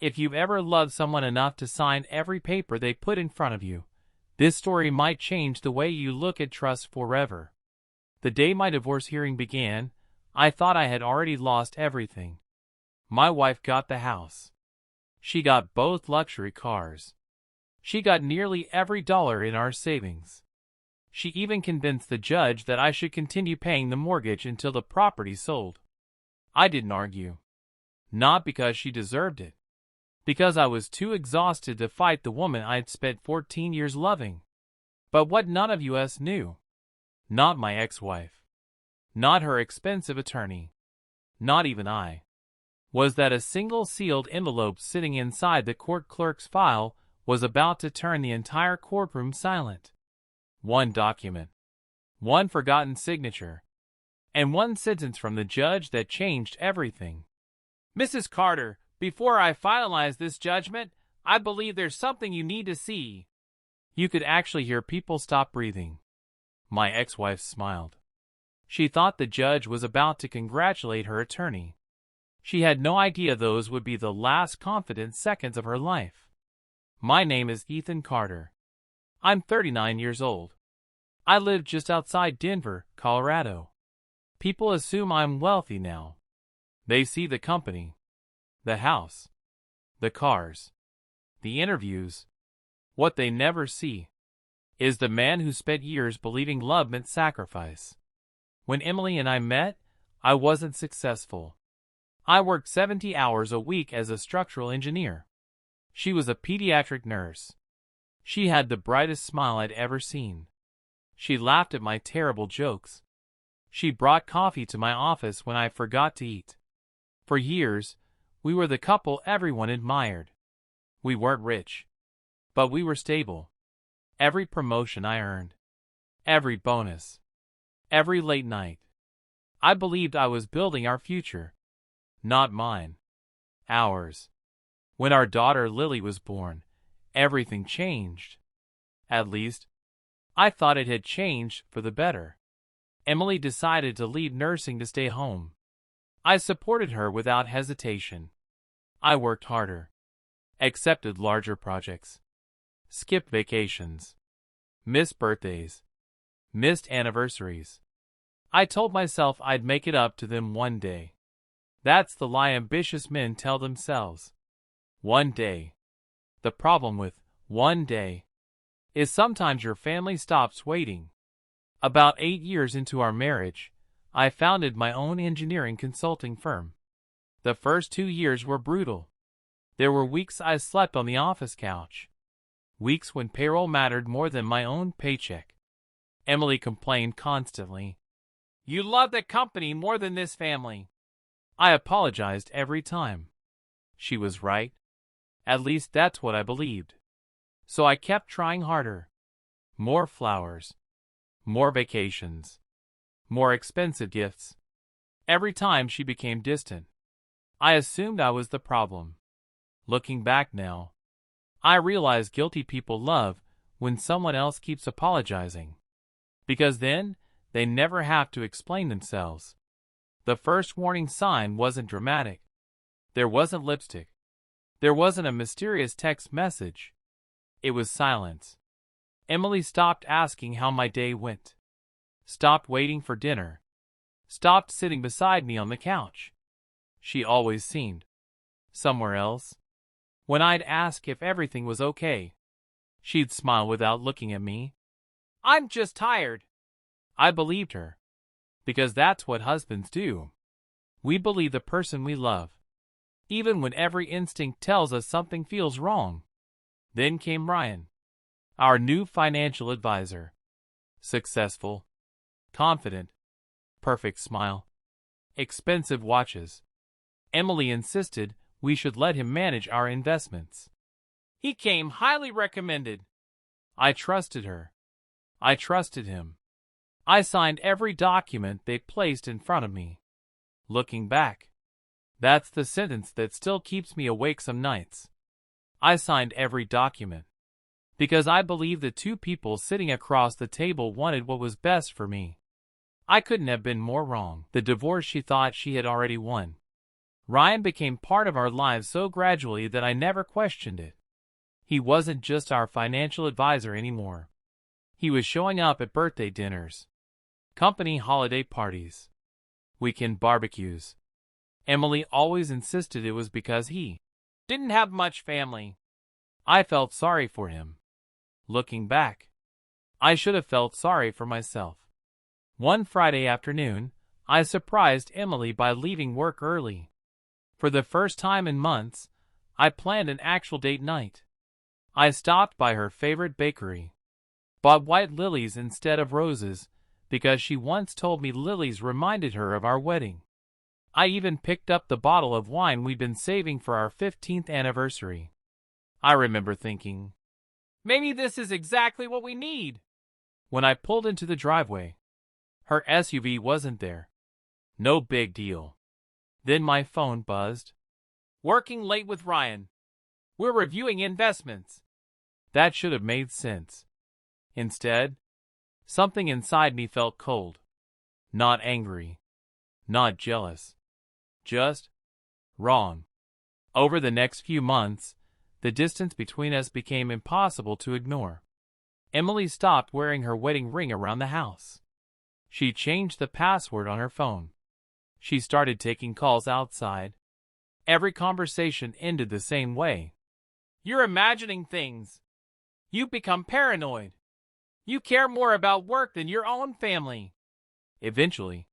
If you've ever loved someone enough to sign every paper they put in front of you, this story might change the way you look at trust forever. The day my divorce hearing began, I thought I had already lost everything. My wife got the house. She got both luxury cars. She got nearly every dollar in our savings. She even convinced the judge that I should continue paying the mortgage until the property sold. I didn't argue. Not because she deserved it. Because I was too exhausted to fight the woman I had spent 14 years loving. But what none of us knew, not my ex-wife, not her expensive attorney, not even I, was that a single sealed envelope sitting inside the court clerk's file was about to turn the entire courtroom silent. One document, one forgotten signature, and one sentence from the judge that changed everything. "Mrs. Carter, before I finalize this judgment, I believe there's something you need to see." You could actually hear people stop breathing. My ex-wife smiled. She thought the judge was about to congratulate her attorney. She had no idea those would be the last confident seconds of her life. My name is Ethan Carter. I'm 39 years old. I live just outside Denver, Colorado. People assume I'm wealthy now. They see the company, the house, the cars, the interviews. What they never see is the man who spent years believing love meant sacrifice. When Emily and I met, I wasn't successful. I worked 70 hours a week as a structural engineer. She was a pediatric nurse. She had the brightest smile I'd ever seen. She laughed at my terrible jokes. She brought coffee to my office when I forgot to eat. For years, we were the couple everyone admired. We weren't rich, but we were stable. Every promotion I earned, every bonus, every late night, I believed I was building our future. Not mine. Ours. When our daughter Lily was born, everything changed. At least, I thought it had changed for the better. Emily decided to leave nursing to stay home. I supported her without hesitation. I worked harder, accepted larger projects, skipped vacations, missed birthdays, missed anniversaries. I told myself I'd make it up to them one day. That's the lie ambitious men tell themselves. One day. The problem with one day is sometimes your family stops waiting. About 8 years into our marriage, I founded my own engineering consulting firm. The first 2 years were brutal. There were weeks I slept on the office couch. Weeks when payroll mattered more than my own paycheck. Emily complained constantly. "You love the company more than this family." I apologized every time. She was right. At least that's what I believed. So I kept trying harder. More flowers. More vacations. More expensive gifts. Every time she became distant, I assumed I was the problem. Looking back now, I realize guilty people love when someone else keeps apologizing. Because then, they never have to explain themselves. The first warning sign wasn't dramatic. There wasn't lipstick. There wasn't a mysterious text message. It was silence. Emily stopped asking how my day went. Stopped waiting for dinner. Stopped sitting beside me on the couch. She always seemed somewhere else. When I'd ask if everything was okay, she'd smile without looking at me. "I'm just tired." I believed her. Because that's what husbands do. We believe the person we love, even when every instinct tells us something feels wrong. Then came Ryan, our new financial advisor. Successful, confident, perfect smile, expensive watches. Emily insisted we should let him manage our investments. He came highly recommended. I trusted her. I trusted him. I signed every document they placed in front of me. Looking back, that's the sentence that still keeps me awake some nights. I signed every document because I believed the two people sitting across the table wanted what was best for me. I couldn't have been more wrong. The divorce she thought she had already won Ryan became part of our lives so gradually that I never questioned it. He wasn't just our financial advisor anymore. He was showing up at birthday dinners, company holiday parties, weekend barbecues. Emily always insisted it was because he didn't have much family. I felt sorry for him. Looking back, I should have felt sorry for myself. One Friday afternoon, I surprised Emily by leaving work early. For the first time in months, I planned an actual date night. I stopped by her favorite bakery, bought white lilies instead of roses, because she once told me lilies reminded her of our wedding. I even picked up the bottle of wine we'd been saving for our 15th anniversary. I remember thinking, maybe this is exactly what we need. When I pulled into the driveway, her SUV wasn't there. No big deal. Then my phone buzzed. Working late with Ryan. We're reviewing investments. That should have made sense. Instead, something inside me felt cold. Not angry. Not jealous. Just wrong. Over the next few months, the distance between us became impossible to ignore. Emily stopped wearing her wedding ring around the house. She changed the password on her phone. She started taking calls outside. Every conversation ended the same way. You're imagining things. You've become paranoid. You care more about work than your own family. Eventually,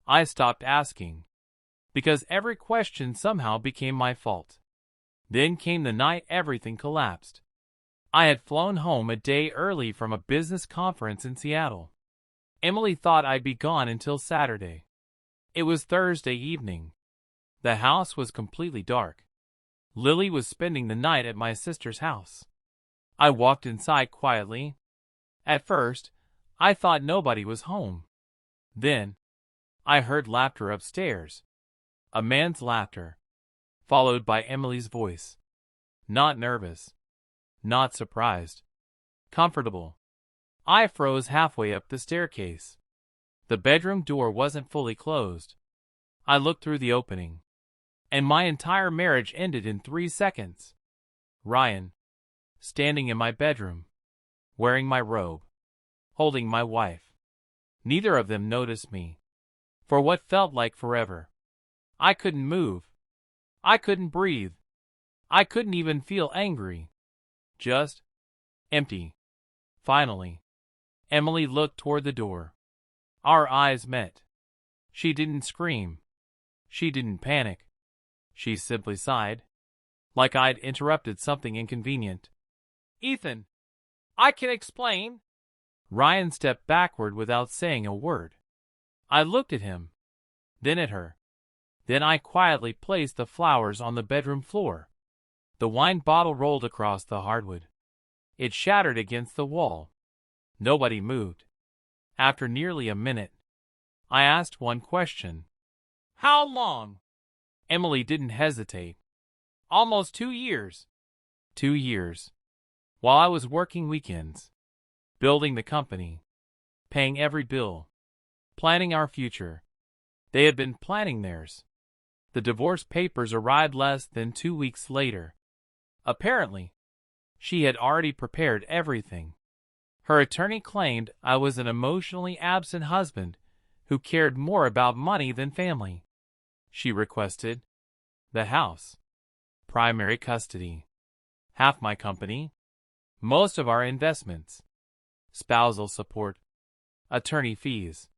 I stopped asking, because every question somehow became my fault. Then came the night everything collapsed. I had flown home a day early from a business conference in Seattle. Emily thought I'd be gone until Saturday. It was Thursday evening. The house was completely dark. Lily was spending the night at my sister's house. I walked inside quietly. At first, I thought nobody was home. Then, I heard laughter upstairs. A man's laughter, followed by Emily's voice. Not nervous. Not surprised. Comfortable. I froze halfway up the staircase. The bedroom door wasn't fully closed. I looked through the opening, and my entire marriage ended in 3 seconds. Ryan, standing in my bedroom, wearing my robe, holding my wife. Neither of them noticed me. For what felt like forever. I couldn't move. I couldn't breathe. I couldn't even feel angry. Just empty. Finally, Emily looked toward the door. Our eyes met. She didn't scream. She didn't panic. She simply sighed, like I'd interrupted something inconvenient. Ethan, I can explain. Ryan stepped backward without saying a word. I looked at him, then at her. Then I quietly placed the flowers on the bedroom floor. The wine bottle rolled across the hardwood. It shattered against the wall. Nobody moved. After nearly a minute, I asked one question. How long? Emily didn't hesitate. Almost 2 years. 2 years. While I was working weekends, building the company, paying every bill, planning our future. They had been planning theirs. The divorce papers arrived less than 2 weeks later. Apparently, she had already prepared everything. Her attorney claimed I was an emotionally absent husband who cared more about money than family. She requested the house, primary custody, half my company, most of our investments, spousal support, attorney fees,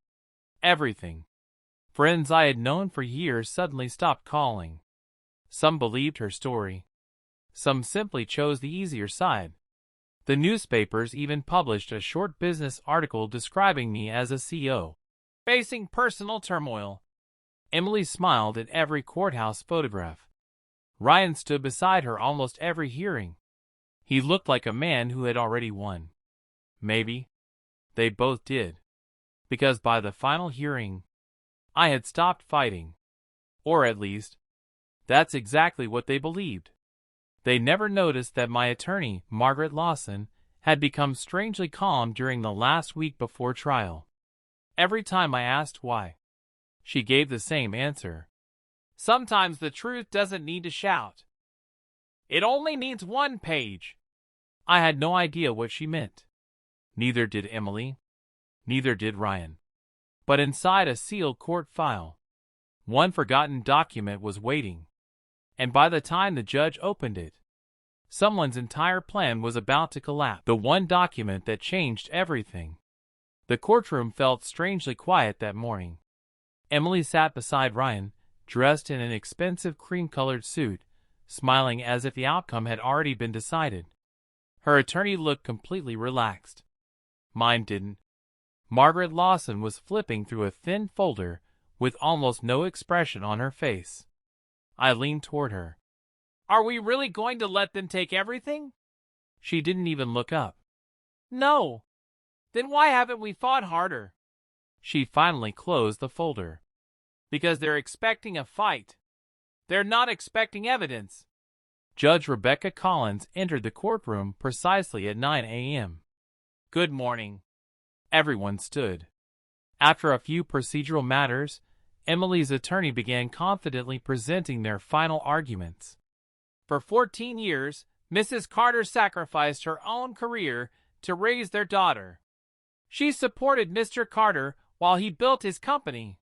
everything. Friends I had known for years suddenly stopped calling. Some believed her story. Some simply chose the easier side. The newspapers even published a short business article describing me as a CEO, facing personal turmoil. Emily smiled at every courthouse photograph. Ryan stood beside her almost every hearing. He looked like a man who had already won. Maybe they both did, because by the final hearing, I had stopped fighting. Or at least, that's exactly what they believed. They never noticed that my attorney, Margaret Lawson, had become strangely calm during the last week before trial. Every time I asked why, she gave the same answer. Sometimes the truth doesn't need to shout. It only needs one page. I had no idea what she meant. Neither did Emily. Neither did Ryan. But inside a sealed court file, one forgotten document was waiting. And by the time the judge opened it, someone's entire plan was about to collapse. The one document that changed everything. The courtroom felt strangely quiet that morning. Emily sat beside Ryan, dressed in an expensive cream-colored suit, smiling as if the outcome had already been decided. Her attorney looked completely relaxed. Mine didn't. Margaret Lawson was flipping through a thin folder with almost no expression on her face. I leaned toward her. Are we really going to let them take everything? She didn't even look up. No. Then why haven't we fought harder? She finally closed the folder. Because they're expecting a fight. They're not expecting evidence. Judge Rebecca Collins entered the courtroom precisely at 9 a.m. Good morning. Everyone stood. After a few procedural matters, Emily's attorney began confidently presenting their final arguments. For 14 years, Mrs. Carter sacrificed her own career to raise their daughter. She supported Mr. Carter while he built his company.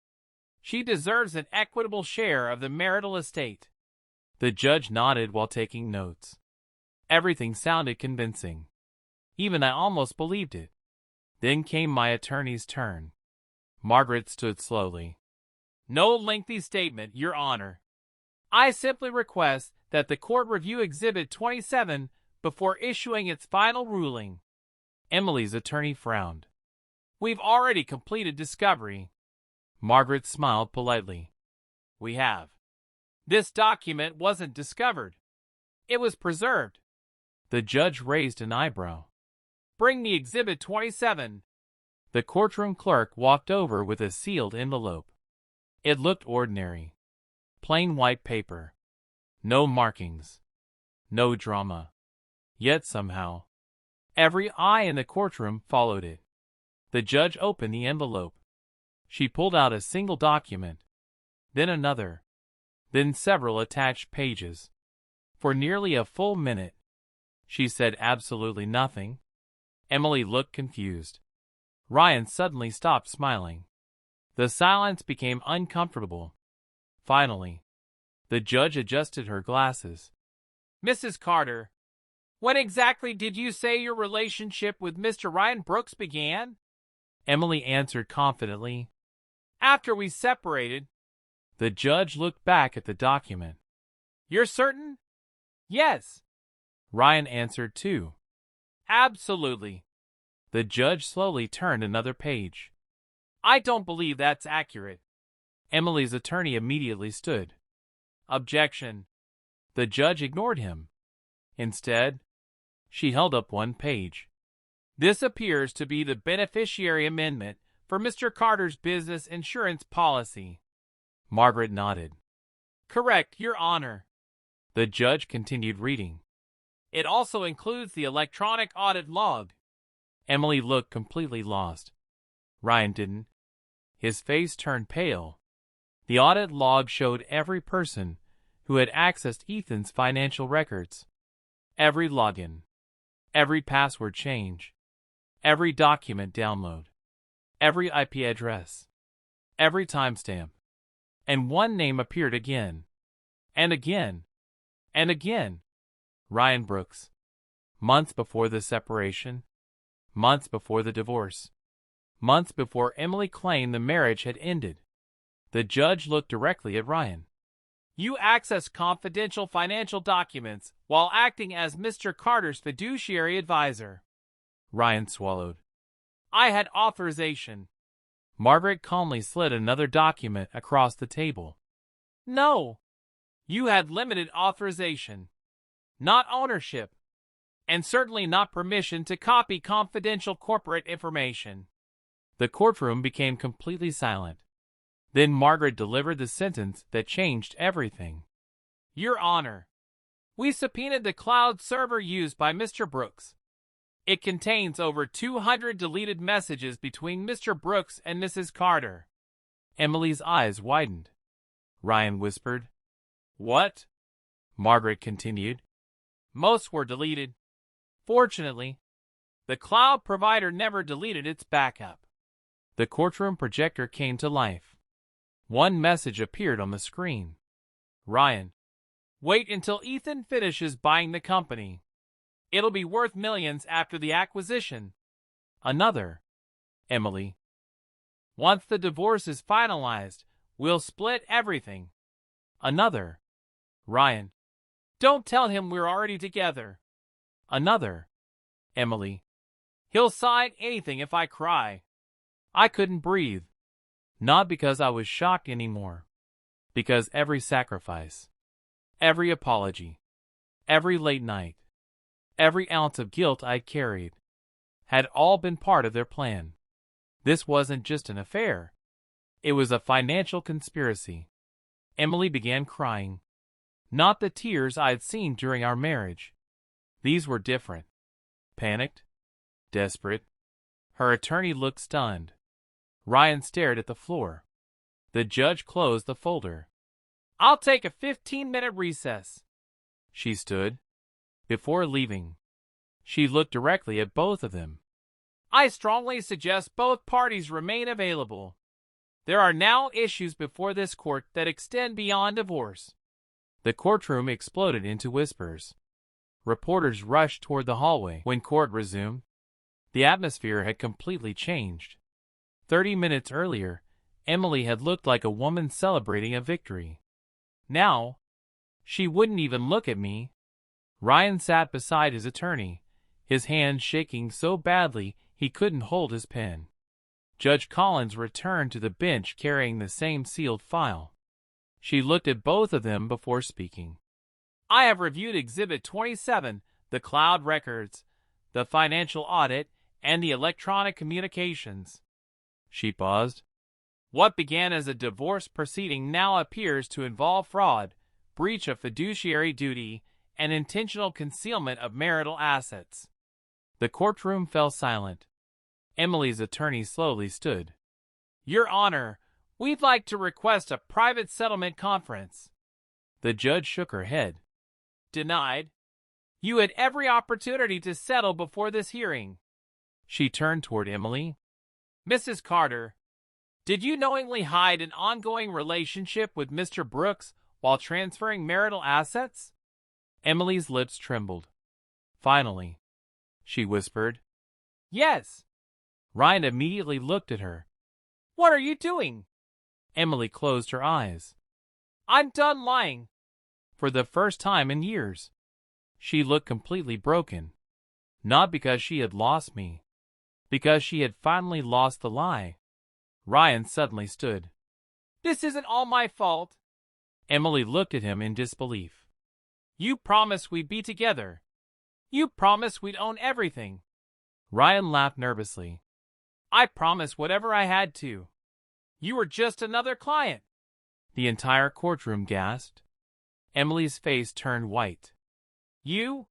She deserves an equitable share of the marital estate. The judge nodded while taking notes. Everything sounded convincing. Even I almost believed it. Then came my attorney's turn. Margaret stood slowly. No lengthy statement, Your Honor. I simply request that the court review Exhibit 27 before issuing its final ruling. Emily's attorney frowned. We've already completed discovery. Margaret smiled politely. We have. This document wasn't discovered. It was preserved. The judge raised an eyebrow. Bring me Exhibit 27. The courtroom clerk walked over with a sealed envelope. It looked ordinary. Plain white paper. No markings. No drama. Yet somehow, every eye in the courtroom followed it. The judge opened the envelope. She pulled out a single document, then another, then several attached pages. For nearly a full minute, she said absolutely nothing. Emily looked confused. Ryan suddenly stopped smiling. The silence became uncomfortable. Finally, the judge adjusted her glasses. Mrs. Carter, when exactly did you say your relationship with Mr. Ryan Brooks began? Emily answered confidently. After we separated. The judge looked back at the document. You're certain? Yes. Ryan answered too. Absolutely. The judge slowly turned another page. I don't believe that's accurate. Emily's attorney immediately stood. Objection. The judge ignored him. Instead, she held up one page. This appears to be the beneficiary amendment for Mr. Carter's business insurance policy. Margaret nodded. Correct, Your Honor. The judge continued reading. It also includes the electronic audit log. Emily looked completely lost. Ryan didn't. His face turned pale. The audit log showed every person who had accessed Ethan's financial records. Every login. Every password change. Every document download. Every IP address. Every timestamp. And one name appeared again. And again. And again. Ryan Brooks. Months before the separation. Months before the divorce. Months before Emily claimed the marriage had ended. The judge looked directly at Ryan. You accessed confidential financial documents while acting as Mr. Carter's fiduciary advisor. Ryan swallowed. I had authorization. Margaret calmly slid another document across the table. No. You had limited authorization. Not ownership. And certainly not permission to copy confidential corporate information. The courtroom became completely silent. Then Margaret delivered the sentence that changed everything. Your Honor, we subpoenaed the cloud server used by Mr. Brooks. It contains over 200 deleted messages between Mr. Brooks and Mrs. Carter. Emily's eyes widened. Ryan whispered. What? Margaret continued. Most were deleted. Fortunately, the cloud provider never deleted its backup. The courtroom projector came to life. One message appeared on the screen. Ryan, wait until Ethan finishes buying the company. It'll be worth millions after the acquisition. Another. Emily. Once the divorce is finalized, we'll split everything. Another. Ryan. Don't tell him we're already together. Another. Emily. He'll sign anything if I cry. I couldn't breathe. Not because I was shocked anymore. Because every sacrifice, every apology, every late night, every ounce of guilt I'd carried, had all been part of their plan. This wasn't just an affair. It was a financial conspiracy. Emily began crying. Not the tears I'd seen during our marriage. These were different. Panicked. Desperate. Her attorney looked stunned. Ryan stared at the floor. The judge closed the folder. I'll take a 15-minute recess. She stood. Before leaving, she looked directly at both of them. I strongly suggest both parties remain available. There are now issues before this court that extend beyond divorce. The courtroom exploded into whispers. Reporters rushed toward the hallway when court resumed. The atmosphere had completely changed. 30 minutes earlier, Emily had looked like a woman celebrating a victory. Now, she wouldn't even look at me. Ryan sat beside his attorney, his hands shaking so badly he couldn't hold his pen. Judge Collins returned to the bench carrying the same sealed file. She looked at both of them before speaking. I have reviewed Exhibit 27, the cloud records, the financial audit, and the electronic communications. She paused. What began as a divorce proceeding now appears to involve fraud, breach of fiduciary duty, and intentional concealment of marital assets. The courtroom fell silent. Emily's attorney slowly stood. Your Honor, we'd like to request a private settlement conference. The judge shook her head. Denied. You had every opportunity to settle before this hearing. She turned toward Emily. Mrs. Carter, did you knowingly hide an ongoing relationship with Mr. Brooks while transferring marital assets? Emily's lips trembled. Finally, she whispered, Yes. Ryan immediately looked at her. What are you doing? Emily closed her eyes. I'm done lying. For the first time in years, she looked completely broken. Not because she had lost me, because she had finally lost the lie. Ryan suddenly stood. This isn't all my fault. Emily looked at him in disbelief. You promised we'd be together. You promised we'd own everything. Ryan laughed nervously. I promised whatever I had to. You were just another client. The entire courtroom gasped. Emily's face turned white. You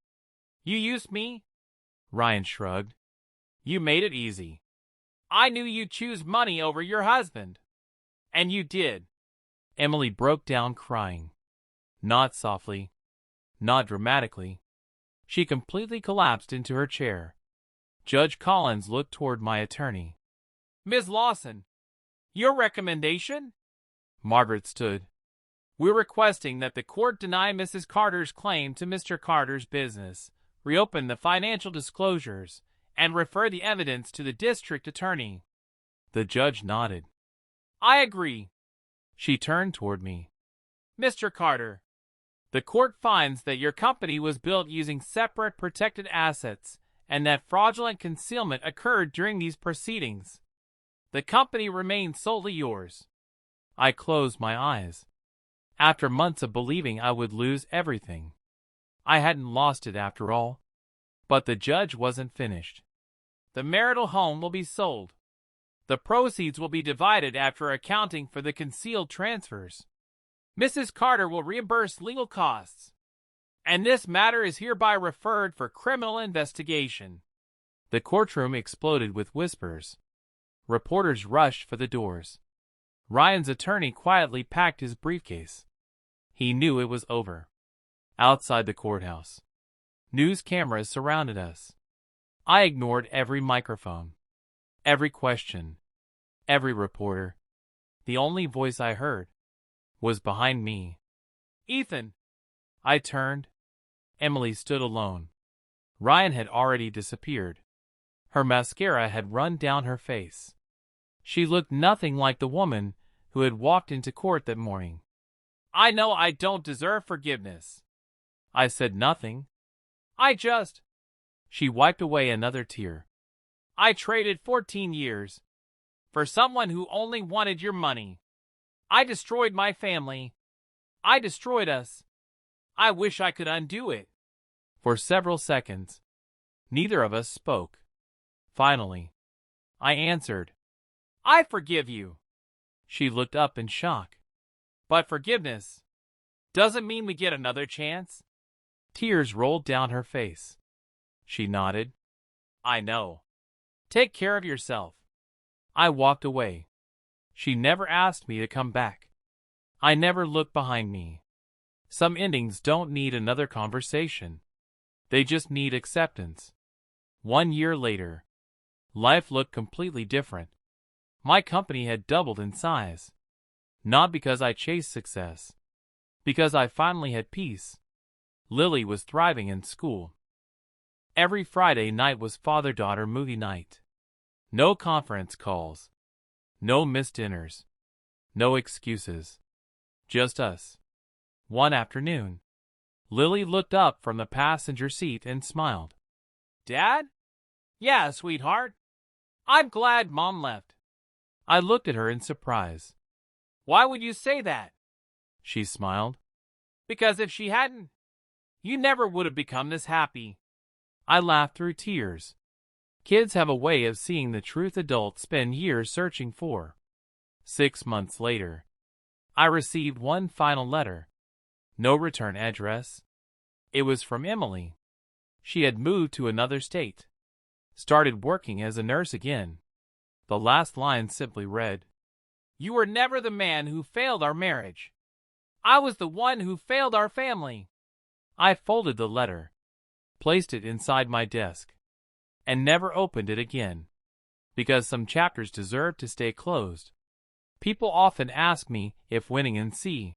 used me? Ryan shrugged. You made it easy. I knew you'd choose money over your husband. And you did. Emily broke down crying. Not softly. Not dramatically. She completely collapsed into her chair. Judge Collins looked toward my attorney. Ms. Lawson, your recommendation? Margaret stood. We're requesting that the court deny Mrs. Carter's claim to Mr. Carter's business, reopen the financial disclosures, and refer the evidence to the district attorney. The judge nodded. I agree. She turned toward me. Mr. Carter, the court finds that your company was built using separate protected assets and that fraudulent concealment occurred during these proceedings. The company remains solely yours. I closed my eyes. After months of believing I would lose everything, I hadn't lost it after all. But the judge wasn't finished. The marital home will be sold. The proceeds will be divided after accounting for the concealed transfers. Mrs. Carter will reimburse legal costs. And this matter is hereby referred for criminal investigation. The courtroom exploded with whispers. Reporters rushed for the doors. Ryan's attorney quietly packed his briefcase. He knew it was over. Outside the courthouse, news cameras surrounded us. I ignored every microphone, every question, every reporter. The only voice I heard was behind me. Ethan! I turned. Emily stood alone. Ryan had already disappeared. Her mascara had run down her face. She looked nothing like the woman who had walked into court that morning. I know I don't deserve forgiveness. I said nothing. She wiped away another tear. I traded 14 years for someone who only wanted your money. I destroyed my family. I destroyed us. I wish I could undo it. For several seconds, neither of us spoke. Finally, I answered, I forgive you. She looked up in shock. But forgiveness doesn't mean we get another chance. Tears rolled down her face. She nodded. I know. Take care of yourself. I walked away. She never asked me to come back. I never looked behind me. Some endings don't need another conversation. They just need acceptance. 1 year later, life looked completely different. My company had doubled in size. Not because I chased success. Because I finally had peace. Lily was thriving in school. Every Friday night was father-daughter movie night. No conference calls. No missed dinners. No excuses. Just us. One afternoon, Lily looked up from the passenger seat and smiled. Dad? Yeah, sweetheart. I'm glad Mom left. I looked at her in surprise. Why would you say that? She smiled. Because if she hadn't, you never would have become this happy. I laughed through tears. Kids have a way of seeing the truth adults spend years searching for. 6 months later, I received one final letter. No return address. It was from Emily. She had moved to another state. Started working as a nurse again. The last line simply read, You were never the man who failed our marriage. I was the one who failed our family. I folded the letter, placed it inside my desk, and never opened it again. Because some chapters deserve to stay closed. People often ask me if winning in C